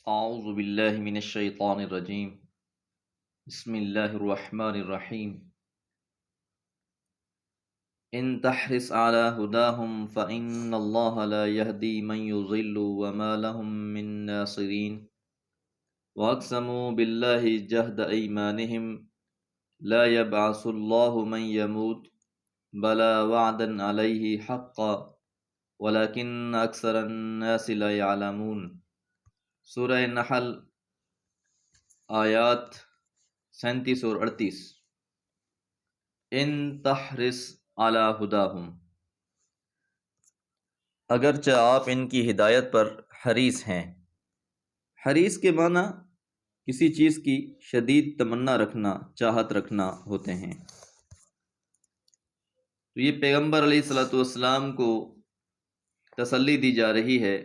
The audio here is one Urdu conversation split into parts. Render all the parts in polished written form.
اعوذ باللہ من الشیطان الرجیم بسم اللہ الرحمن الرحیم ان تحرص على هداهم فإن الله لا يهدي من يضل وما لهم من ناصرين واقسموا بالله جهد أيمانهم لا يبعث الله من يموت بلى وعدا عليه حقا ولكن أكثر الناس لا يعلمون۔ سورہ نحل آیات 37 اور 38۔ ان تحرص علی ہداہم، اگرچہ آپ ان کی ہدایت پر حریص ہیں۔ حریص کے معنی کسی چیز کی شدید تمنا رکھنا، چاہت رکھنا ہوتے ہیں۔ تو یہ پیغمبر علیہ الصلوۃ والسلام کو تسلی دی جا رہی ہے،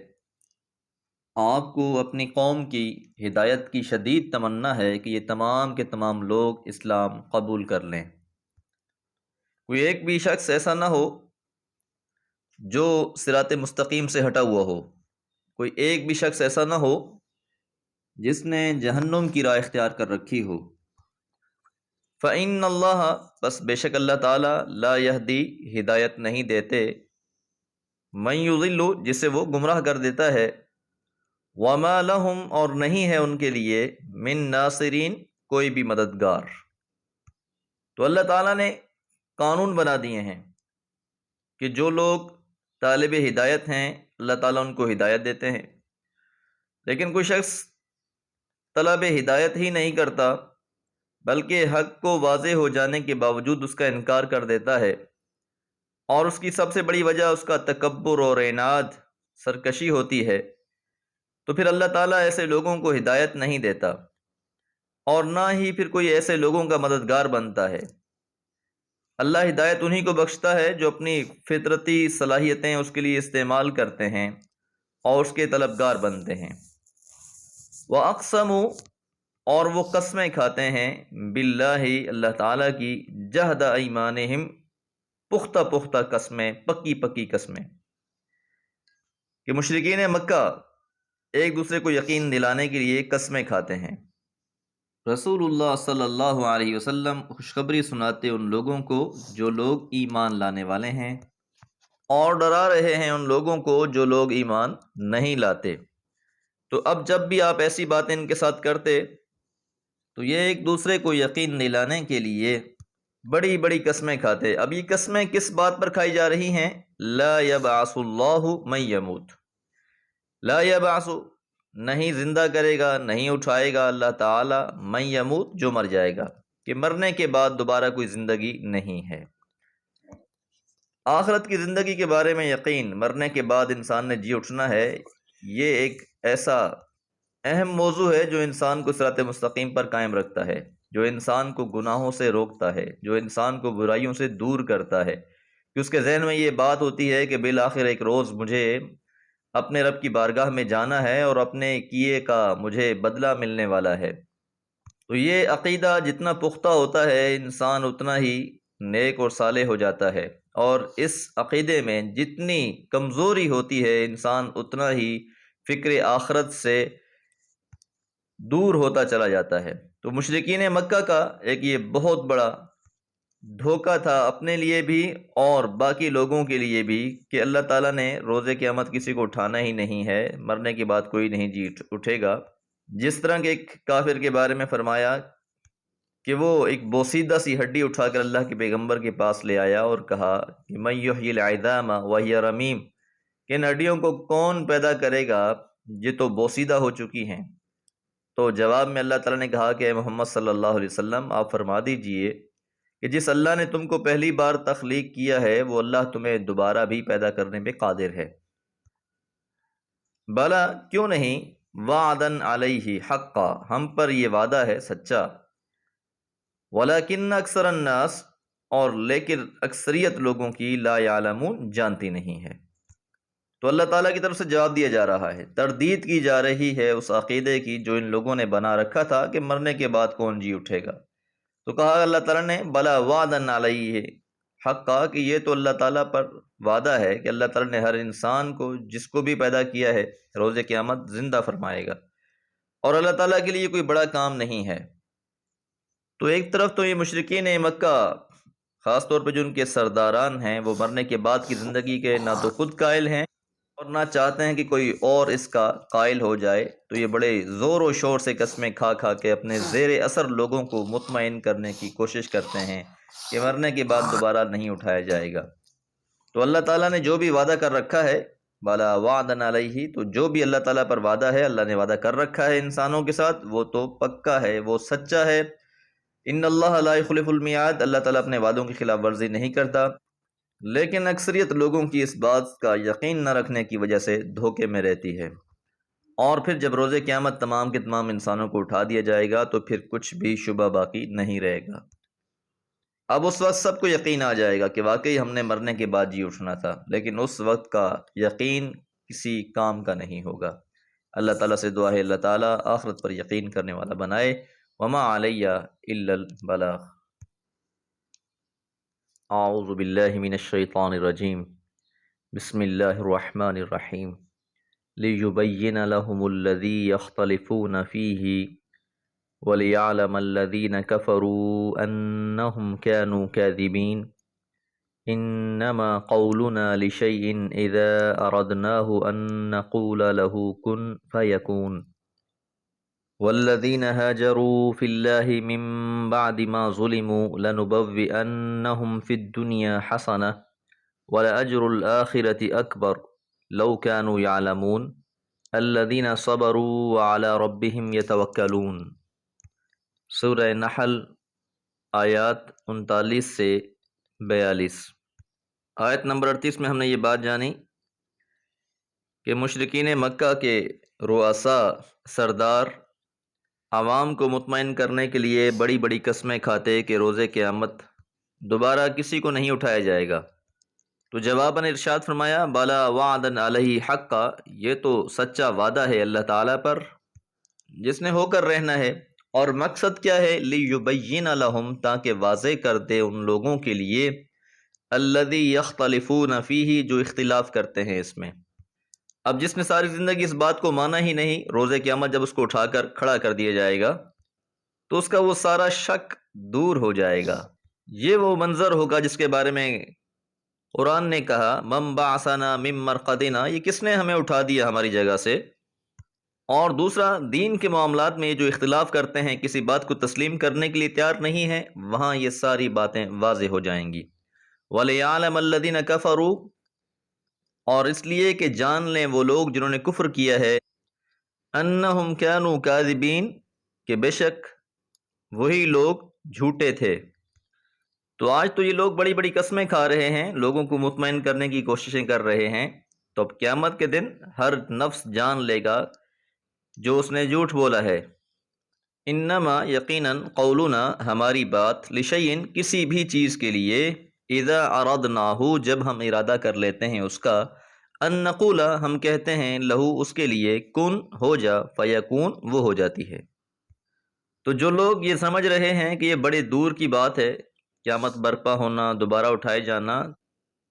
آپ کو اپنی قوم کی ہدایت کی شدید تمنا ہے کہ یہ تمام کے تمام لوگ اسلام قبول کر لیں۔ کوئی ایک بھی شخص ایسا نہ ہو جو صراط مستقیم سے ہٹا ہوا ہو، کوئی ایک بھی شخص ایسا نہ ہو جس نے جہنم کی راہ اختیار کر رکھی ہو۔ فَإِنَّ اللَّهَ، بس بے شک اللہ تعالیٰ، لا یہدی، ہدایت نہیں دیتے، من یضل، جسے وہ گمراہ کر دیتا ہے، وما لہم، اور نہیں ہے ان کے لیے، من ناصرین، کوئی بھی مددگار۔ تو اللہ تعالیٰ نے قانون بنا دیے ہیں کہ جو لوگ طالب ہدایت ہیں اللہ تعالیٰ ان کو ہدایت دیتے ہیں، لیکن کوئی شخص طلب ہدایت ہی نہیں کرتا بلکہ حق کو واضح ہو جانے کے باوجود اس کا انکار کر دیتا ہے، اور اس کی سب سے بڑی وجہ اس کا تکبر اور عناد، سرکشی ہوتی ہے، تو پھر اللہ تعالیٰ ایسے لوگوں کو ہدایت نہیں دیتا، اور نہ ہی پھر کوئی ایسے لوگوں کا مددگار بنتا ہے۔ اللہ ہدایت انہی کو بخشتا ہے جو اپنی فطرتی صلاحیتیں اس کے لیے استعمال کرتے ہیں اور اس کے طلبگار بنتے ہیں۔ وَأَقْسَمُوا، اور وہ قسمیں کھاتے ہیں، باللہ، اللہ تعالیٰ کی، جہد ایمانہم، پختہ پختہ قسمیں، پکی پکی قسمیں، کہ مشرکین مکہ ایک دوسرے کو یقین دلانے کے لیے قسمیں کھاتے ہیں۔ رسول اللہ صلی اللہ علیہ وسلم خوشخبری سناتے ان لوگوں کو جو لوگ ایمان لانے والے ہیں، اور ڈرا رہے ہیں ان لوگوں کو جو لوگ ایمان نہیں لاتے۔ تو اب جب بھی آپ ایسی باتیں ان کے ساتھ کرتے تو یہ ایک دوسرے کو یقین دلانے کے لیے بڑی بڑی قسمیں کھاتے۔ اب یہ قسمیں کس بات پر کھائی جا رہی ہیں؟ لا یبعث اللہ من یموت، لا یبعث، نہیں زندہ کرے گا، نہیں اٹھائے گا اللہ تعالی، من یموت، جو مر جائے گا، کہ مرنے کے بعد دوبارہ کوئی زندگی نہیں ہے۔ آخرت کی زندگی کے بارے میں یقین، مرنے کے بعد انسان نے جی اٹھنا ہے، یہ ایک ایسا اہم موضوع ہے جو انسان کو صراط مستقیم پر قائم رکھتا ہے، جو انسان کو گناہوں سے روکتا ہے، جو انسان کو برائیوں سے دور کرتا ہے، کہ اس کے ذہن میں یہ بات ہوتی ہے کہ بالآخر ایک روز مجھے اپنے رب کی بارگاہ میں جانا ہے اور اپنے کیے کا مجھے بدلہ ملنے والا ہے۔ تو یہ عقیدہ جتنا پختہ ہوتا ہے انسان اتنا ہی نیک اور صالح ہو جاتا ہے، اور اس عقیدے میں جتنی کمزوری ہوتی ہے انسان اتنا ہی فکر آخرت سے دور ہوتا چلا جاتا ہے۔ تو مشرکین مکہ کا ایک یہ بہت بڑا دھوکہ تھا اپنے لیے بھی اور باقی لوگوں کے لیے بھی، کہ اللہ تعالیٰ نے روز قیامت کسی کو اٹھانا ہی نہیں ہے، مرنے کے بعد کوئی نہیں جی اٹھے گا۔ جس طرح کہ ایک کافر کے بارے میں فرمایا کہ وہ ایک بوسیدہ سی ہڈی اٹھا کر اللہ کے پیغمبر کے پاس لے آیا اور کہا کہ من یحیی العظام وہی رمیم، کہ ان ہڈیوں کو کون پیدا کرے گا یہ تو بوسیدہ ہو چکی ہیں۔ تو جواب میں اللہ تعالیٰ نے کہا کہ اے محمد صلی اللہ علیہ وسلم، آپ فرما دیجئے کہ جس اللہ نے تم کو پہلی بار تخلیق کیا ہے وہ اللہ تمہیں دوبارہ بھی پیدا کرنے پہ قادر ہے۔ بلا، کیوں نہیں، وعدن علیہ حقا، ہم پر یہ وعدہ ہے سچا، ولیکن اکثر الناس، اور لیکن اکثریت لوگوں کی، لا یعلمون، جانتی نہیں ہے۔ تو اللہ تعالیٰ کی طرف سے جواب دیا جا رہا ہے، تردید کی جا رہی ہے اس عقیدے کی جو ان لوگوں نے بنا رکھا تھا کہ مرنے کے بعد کون جی اٹھے گا۔ تو کہا اللہ تعالیٰ نے بلا وعدن علیہ حقا، کہ یہ تو اللہ تعالیٰ پر وعدہ ہے کہ اللہ تعالیٰ نے ہر انسان کو جس کو بھی پیدا کیا ہے روز قیامت زندہ فرمائے گا۔ اور اللہ تعالیٰ کے لیے کوئی بڑا کام نہیں ہے۔ تو ایک طرف تو یہ مشرکین مکہ، خاص طور پہ جو ان کے سرداران ہیں، وہ مرنے کے بعد کی زندگی کے نہ تو خود قائل ہیں اور نہ چاہتے ہیں کہ کوئی اور اس کا قائل ہو جائے، تو یہ بڑے زور و شور سے قسمیں کھا کھا کے اپنے زیر اثر لوگوں کو مطمئن کرنے کی کوشش کرتے ہیں کہ مرنے کے بعد دوبارہ نہیں اٹھایا جائے گا۔ تو اللہ تعالیٰ نے جو بھی وعدہ کر رکھا ہے، بالا وعدن علیہ، تو جو بھی اللہ تعالیٰ پر وعدہ ہے، اللہ نے وعدہ کر رکھا ہے انسانوں کے ساتھ، وہ تو پکا ہے، وہ سچا ہے۔ ان اللہ لا یخلف المیعاد، اللہ تعالیٰ اپنے وعدوں کی خلاف ورزی نہیں کرتا، لیکن اکثریت لوگوں کی اس بات کا یقین نہ رکھنے کی وجہ سے دھوکے میں رہتی ہے۔ اور پھر جب روز قیامت تمام کے تمام انسانوں کو اٹھا دیا جائے گا تو پھر کچھ بھی شبہ باقی نہیں رہے گا۔ اب اس وقت سب کو یقین آ جائے گا کہ واقعی ہم نے مرنے کے بعد جی اٹھنا تھا، لیکن اس وقت کا یقین کسی کام کا نہیں ہوگا۔ اللہ تعالیٰ سے دعا ہے اللہ تعالیٰ آخرت پر یقین کرنے والا بنائے۔ وما علیہ الا البلاغ۔ اعوذ باللہ من الشیطان الرجیم، بسم اللہ الرحمن الرحیم۔ لیبین لہم الذی یختلفون فیہ وَلِيَعْلَمَ الَّذِينَ كَفَرُوا أَنَّهُمْ كَانُوا كَاذِبِينَ إِنَّمَا قَوْلُنَا لِشَيْءٍ إِذَا أَرَدْنَاهُ أَن نَّقُولَ لَهُ كُن فَيَكُونُ وَالَّذِينَ هَاجَرُوا فِي اللَّهِ مِن بَعْدِ مَا ظُلِمُوا لَنُبَوِّئَنَّهُمْ فِي الدُّنْيَا حَسَنَةً وَلَأَجْرُ الْآخِرَةِ أَكْبَرُ لَوْ كَانُوا يَعْلَمُونَ الَّذِينَ صَبَرُوا وَعَلَى رَبِّهِمْ يَتَوَكَّلُونَ۔ سورہ نحل آیات 39 سے 42۔ آیت نمبر 38 میں ہم نے یہ بات جانی کہ مشرکین مکہ کے رؤساء، سردار، عوام کو مطمئن کرنے کے لیے بڑی بڑی قسمیں کھاتے کہ روز قیامت دوبارہ کسی کو نہیں اٹھایا جائے گا۔ تو جواباً ارشاد فرمایا بالا وعدن علیہ حقا، یہ تو سچا وعدہ ہے اللہ تعالیٰ پر جس نے ہو کر رہنا ہے۔ اور مقصد کیا ہے؟ لیبین لہم، تاکہ واضح کر دے ان لوگوں کے لیے، الذی یختلفون فیہ، جو اختلاف کرتے ہیں اس میں۔ اب جس نے ساری زندگی اس بات کو مانا ہی نہیں، روز قیامت جب اس کو اٹھا کر کھڑا کر دیا جائے گا تو اس کا وہ سارا شک دور ہو جائے گا۔ یہ وہ منظر ہوگا جس کے بارے میں قرآن نے کہا من بعثنا من مرقدنا، یہ کس نے ہمیں اٹھا دیا ہماری جگہ سے۔ اور دوسرا، دین کے معاملات میں جو اختلاف کرتے ہیں، کسی بات کو تسلیم کرنے کے لیے تیار نہیں ہیں، وہاں یہ ساری باتیں واضح ہو جائیں گی۔ وَلِيَعْلَمَ الَّذِينَ كَفَرُوا، اور اس لیے کہ جان لیں وہ لوگ جنہوں نے کفر کیا ہے، أَنَّهُمْ كَانُوا كَاذِبِينَ، کہ بے شک وہی لوگ جھوٹے تھے۔ تو آج تو یہ لوگ بڑی بڑی قسمیں کھا رہے ہیں، لوگوں کو مطمئن کرنے کی کوششیں کر رہے ہیں، تو اب قیامت کے دن ہر نفس جان لے گا جو اس نے جھوٹ بولا ہے۔ انما، یقیناً، قولنا، ہماری بات، لشیئن، کسی بھی چیز کے لیے، اذا اردناہ، جب ہم ارادہ کر لیتے ہیں اس کا، ان نقول، ہم کہتے ہیں، لہو، اس کے لیے، کن، ہو جا، فیکون، وہ ہو جاتی ہے۔ تو جو لوگ یہ سمجھ رہے ہیں کہ یہ بڑے دور کی بات ہے، قیامت برپا ہونا، دوبارہ اٹھائے جانا،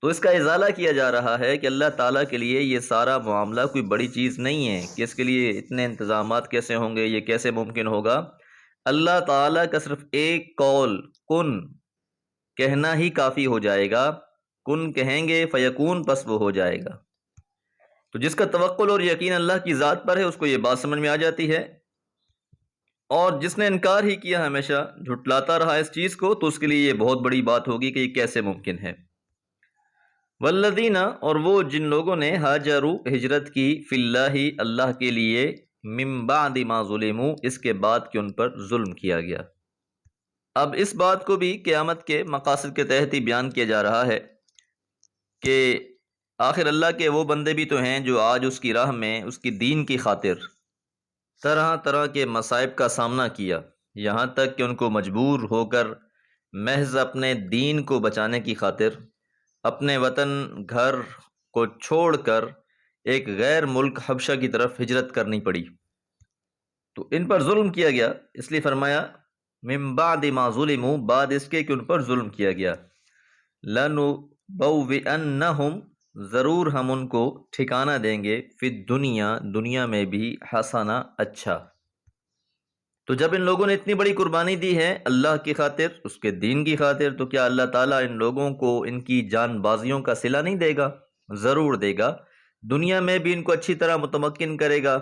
تو اس کا ازالہ کیا جا رہا ہے کہ اللہ تعالیٰ کے لیے یہ سارا معاملہ کوئی بڑی چیز نہیں ہے کہ اس کے لیے اتنے انتظامات کیسے ہوں گے، یہ کیسے ممکن ہوگا۔ اللہ تعالیٰ کا صرف ایک قول کن کہنا ہی کافی ہو جائے گا، کن کہیں گے فیکون، پس وہ ہو جائے گا۔ تو جس کا توکل اور یقین اللہ کی ذات پر ہے اس کو یہ بات سمجھ میں آ جاتی ہے، اور جس نے انکار ہی کیا، ہمیشہ جھٹلاتا رہا اس چیز کو، تو اس کے لیے یہ بہت بڑی بات ہوگی کہ یہ کیسے ممکن ہے۔ والذین، اور وہ جن لوگوں نے ہاجروا، ہجرت کی، فی اللہ، اللہ کے لیے، من بعد ما ظلموا، اس کے بعد کہ ان پر ظلم کیا گیا۔ اب اس بات کو بھی قیامت کے مقاصد کے تحت ہی بیان کیا جا رہا ہے کہ آخر اللہ کے وہ بندے بھی تو ہیں جو آج اس کی راہ میں، اس کی دین کی خاطر طرح طرح کے مصائب کا سامنا کیا، یہاں تک کہ ان کو مجبور ہو کر محض اپنے دین کو بچانے کی خاطر اپنے وطن گھر کو چھوڑ کر ایک غیر ملک حبشہ کی طرف ہجرت کرنی پڑی۔ تو ان پر ظلم کیا گیا، اس لیے فرمایا من بعد ما ظلموا، بعد اس کے کہ ان پر ظلم کیا گیا، لنبوئنہم، ضرور ہم ان کو ٹھکانہ دیں گے، فی الدنیا، دنیا میں بھی، حسنہ، اچھا۔ تو جب ان لوگوں نے اتنی بڑی قربانی دی ہے اللہ کی خاطر، اس کے دین کی خاطر، تو کیا اللہ تعالیٰ ان لوگوں کو ان کی جان بازیوں کا صلہ نہیں دے گا؟ ضرور دے گا۔ دنیا میں بھی ان کو اچھی طرح متمکن کرے گا،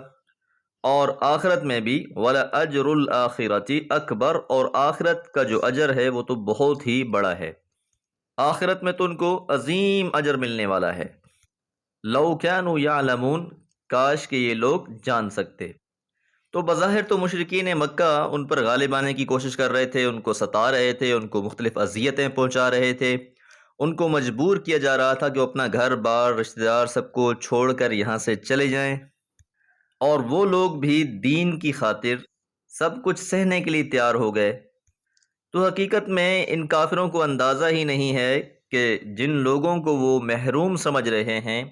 اور آخرت میں بھی۔ وَلَأَجْرُ الْآخِرَةِ اکبر، اور آخرت کا جو اجر ہے وہ تو بہت ہی بڑا ہے۔ آخرت میں تو ان کو عظیم اجر ملنے والا ہے۔ لَوْ كَانُوا يَعْلَمُونَ، کاش کہ یہ لوگ جان سکتے۔ تو بظاہر تو مشرکین مکہ ان پر غالب آنے کی کوشش کر رہے تھے، ان کو ستا رہے تھے، ان کو مختلف اذیتیں پہنچا رہے تھے، ان کو مجبور کیا جا رہا تھا کہ وہ اپنا گھر بار رشتہ دار سب کو چھوڑ کر یہاں سے چلے جائیں، اور وہ لوگ بھی دین کی خاطر سب کچھ سہنے کے لیے تیار ہو گئے۔ تو حقیقت میں ان کافروں کو اندازہ ہی نہیں ہے کہ جن لوگوں کو وہ محروم سمجھ رہے ہیں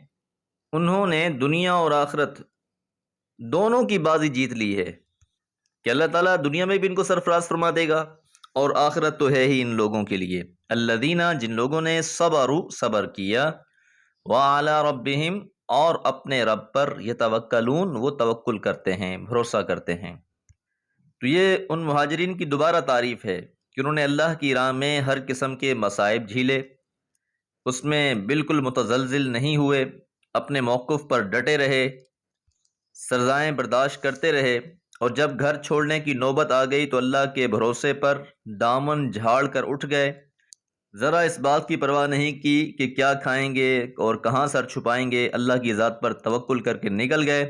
انہوں نے دنیا اور آخرت دونوں کی بازی جیت لی ہے، کہ اللہ تعالیٰ دنیا میں بھی ان کو سرفراز فرما دے گا، اور آخرت تو ہے ہی ان لوگوں کے لیے۔ الذین، جن لوگوں نے صبر کیا، وعلی ربہم، اور اپنے رب پر، یتوکلون، وہ توکل کرتے ہیں، بھروسہ کرتے ہیں۔ تو یہ ان مہاجرین کی دوبارہ تعریف ہے کہ انہوں نے اللہ کی راہ میں ہر قسم کے مصائب جھیلے، اس میں بالکل متزلزل نہیں ہوئے، اپنے موقف پر ڈٹے رہے، سزائیں برداشت کرتے رہے، اور جب گھر چھوڑنے کی نوبت آ گئی تو اللہ کے بھروسے پر دامن جھاڑ کر اٹھ گئے، ذرا اس بات کی پرواہ نہیں کی کہ کیا کھائیں گے اور کہاں سر چھپائیں گے، اللہ کی ذات پر توکل کر کے نکل گئے۔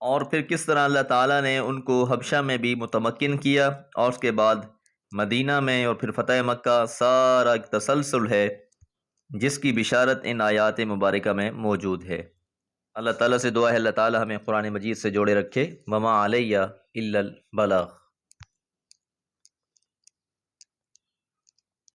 اور پھر کس طرح اللہ تعالیٰ نے ان کو حبشہ میں بھی متمکن کیا، اور اس کے بعد مدینہ میں، اور پھر فتح مکہ، سارا ایک تسلسل ہے جس کی بشارت ان آیات مبارکہ میں موجود ہے۔ اللہ تعالیٰ سے دعا ہے اللہ تعالیٰ ہمیں قرآن مجید سے جوڑے رکھے۔ وما علیہ الا البلاغ۔